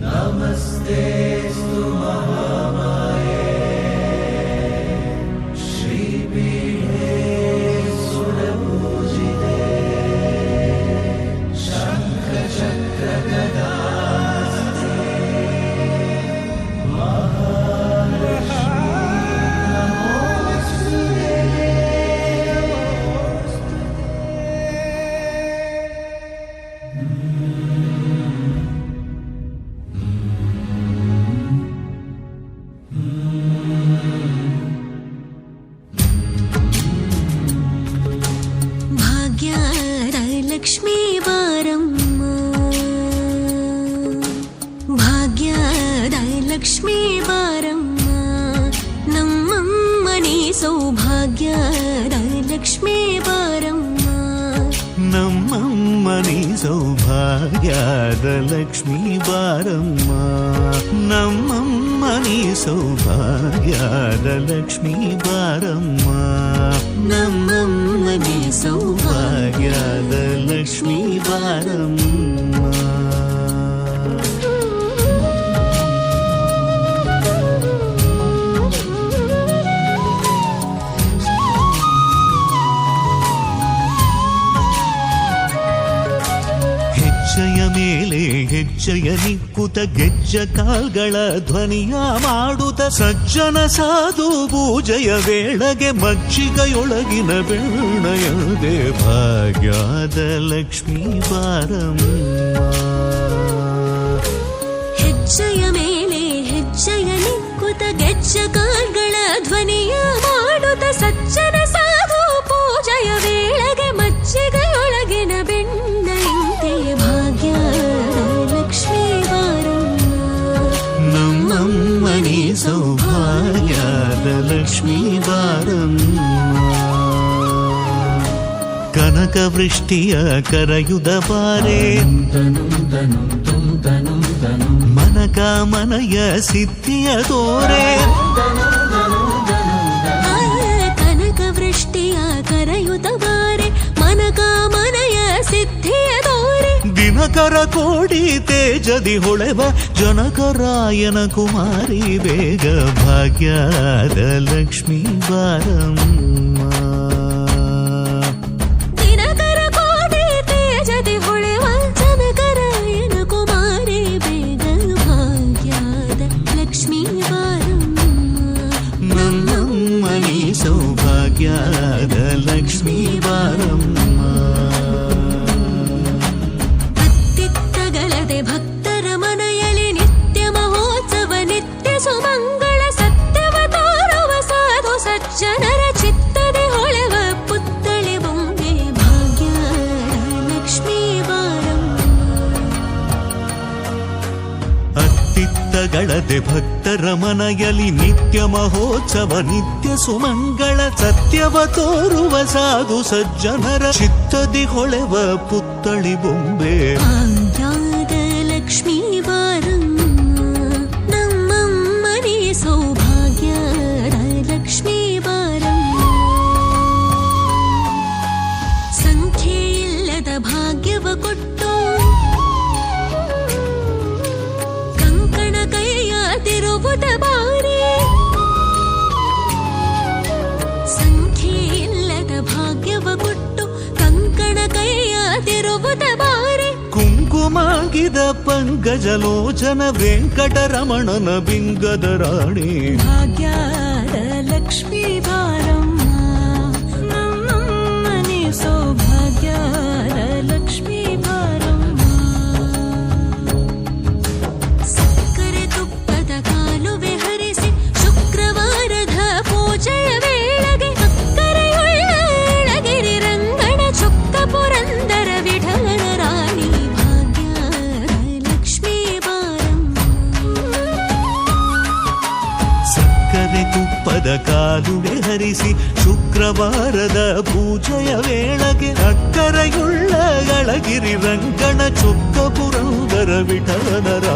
नमस्तेऽस्तु महामाये श्रीपीठे सुरपूजिते शङ्खचक्रगदास्ते महालक्ष्मी नमोऽस्तुते। ಭಾಗ್ಯದ ಲಕ್ಷ್ಮೀ ಬಾರಮ್ಮ, ಭಾಗ್ಯದ ಲಕ್ಷ್ಮೀ ಬಾರಮ್ಮ, ನಮ್ಮಮ್ಮನಿ ಸೌಭಾಗ್ಯದ ಲಕ್ಷ್ಮೀ ಬಾರಮ್ಮ, ನಮ್ಮಮ್ಮನಿ ಸೌಭಾಗ್ಯದ ಲಕ್ಷ್ಮೀ ಬಾರಮ್ಮ, ನಮ್ಮಮ್ಮನಿ ಸೌಭಾಗ್ಯದ ಲಕ್ಷ್ಮೀ ಬಾರಮ್ಮ, ನಮ್ಮಮ್ಮನಿ ಸೌಭಾಗ್ಯದ ಲಕ್ಷ್ಮೀ ಬಾರಮ್ಮ. ಹೆಜ್ಜೆಯ ಮೇಲೆ ಹೆಜ್ಜೆಯ ನಿಕ್ಕುತ ಗೆಜ್ಜ ಕಾಲ್ಗಳ ಧ್ವನಿಯ ಮಾಡುತ್ತ ಸಜ್ಜನ ಸಾಧು ಪೂಜೆಯ ವೇಳೆಗೆ ಮಜ್ಜಿಗೆಯೊಳಗಿನ ಬೆಣ್ಣೆಯದೆ ಭಾಗ್ಯದ ಲಕ್ಷ್ಮೀ ಬಾರಮ್ಮ. ಹೆಜ್ಜೆಯ ಮೇಲೆ ಹೆಜ್ಜೆಯ ನಿಕ್ಕುತ ಗೆಜ್ಜ ಕಾಲ್ಗಳ ಧ್ವನಿಯ ಮಾಡುತ್ತ ಸಜ್ಜನ ಸಾಧು ಪೂಜೆಯ ವೇಳೆಗೆ ಮಜ್ಜಿಗೆಯೊಳಗಿನ ಬೆಣ್ಣೆಯಂತೆ ಭಾಗ್ಯದ ಲಕ್ಷ್ಮೀ ಬಾರಮ್ಮ, ನಮ್ಮಮ್ಮನಿ ಸೌಭಾಗ್ಯದ ಲಕ್ಷ್ಮೀ ಬಾರಮ್ಮ. ಕನಕ ವೃಷ್ಟಿಯ ಕರೆಯುದ ಬಾರೆ ಮನಕ ಮನಯ ಸಿದ್ಧಿಯ ತೋರೆ, ಕನಕ ವೃಷ್ಟಿಯ ಕರೆಯುತ್ತ ಬಾರೆ ಮನಕ ಮನಯ ಸಿದ್ಧಿಯ ತೋರೆ, ದಿನಕರ ಕೋಡಿ ತೇಜದಿ ಹೊಳೆವ ಜನಕರಾಯನ ಕುಮಾರಿ ಬೇಗ ಭಾಗ್ಯದ ಲಕ್ಷ್ಮೀ ಬಾರಮ್ಮ. ದಿನಕರ ಕೋಟಿ ತೇಜದಿ ಹೊಳೆವ ಜನಕರಾಯನ ಕುಮಾರಿ ಬೇಗ ಭಾಗ್ಯದ ಲಕ್ಷ್ಮೀ ಬಾರಮ್ಮ, ನಮ್ಮಮ್ಮನಿ ಸೌಭಾಗ್ಯದ ಲಕ್ಷ್ಮೀ ಬಾರಮ್ಮ. ಅತ್ತಿತ್ತಗಲದೆ ಭಕ್ತರ ಮನೆಯಲ್ಲಿ ನಿತ್ಯ ಮಹೋತ್ಸವ ನಿತ್ಯ ಸುಮಂಗಳ ಸತ್ಯವ ತೋರುವ ಸಾಧು ಸಜ್ಜನರ ಚಿತ್ತದೆ ಹೊಳೆವ ಪುತ್ಥಳಿ ಬೊಂಬೆ ಭಾಗ್ಯದ ಲಕ್ಷ್ಮೀ ಬಾರಮ್ಮ. ಅತ್ತಿತ್ತಗಳದೆ ಭಕ್ತರ ಮನೆಯಲ್ಲಿ ನಿತ್ಯ ಮಹೋತ್ಸವ ನಿತ್ಯ ಸುಮಂಗಳ ಸತ್ಯವ ತೋರುವ ಸಾಧು ಸಜ್ಜನರ ಚಿತ್ತದಿ ಹೊಳೆವ ಪುತ್ಥಳಿ ಬೊಂಬೆ ಭಾಗ್ಯದ ಲಕ್ಷ್ಮೀ ಬಾರಮ್ಮ, ನಮ್ಮಮ್ಮನಿ ಸೌಭಾಗ್ಯದ ಲಕ್ಷ್ಮೀ ಬಾರಮ್ಮ. ಸಂಖ್ಯೆ ಇಲ್ಲದ ಭಾಗ್ಯವ ಕೊಟ್ಟು ಕಂಕಣ ಕೈಯ ತಿರುವುದ ಬಾರಿ, ಸಂಖ್ಯೆ ಇಲ್ಲದ ಭಾಗ್ಯವ ಕೊಟ್ಟು ಕಂಕಣ ಕೈಯ ತಿರುವುದ ಬಾರಿ, ಕುಂಕುಮಾಗಿದ ಪಂಕಜಲೋಚನ ವೆಂಕಟರಮಣನ ಬಿಂಗದ ರಾಣಿ ಭಾಗ್ಯದ ಲಕ್ಷ್ಮೀ ಬಾರಮ್ಮ, ನಮ್ಮಮ್ಮನಿ ಸೌಭಾಗ್ಯದ ಲಕ್ಷ್ಮೀ ಬಾರಮ್ಮ. ಸಕ್ಕರೆ ತುಪ್ಪದ ಕಾಲುವೆ ಹರಿಸಿ ಶುಕ್ರವಾರದ ಪೂಜೆಯ ವೇಳೆಗೆ ಅಕ್ಕರೆಯುಳ್ಳ ಏಳಗಿರಿ ರಂಗಣ ಚೊಕ್ಕ ಪುರಂದರ ವಿಠಲನ ರಾಣಿ ಭಾಗ್ಯದ ಲಕ್ಷ್ಮೀ ಬಾರಮ್ಮ. ಸಕ್ಕರೆ ತುಪ್ಪದ ಕಾಲುವೆ ಹರಿಸಿ ಶುಕ್ರವಾರದ ಪೂಜೆಯ ವೇಳೆಗೆ ಅಕ್ಕರೆಯುಳ್ಳ ಗಳಗಿರಿ ರಂಗಣ ಚೊಕ್ಕ ಪುರಂದರ ವಿಠಲನ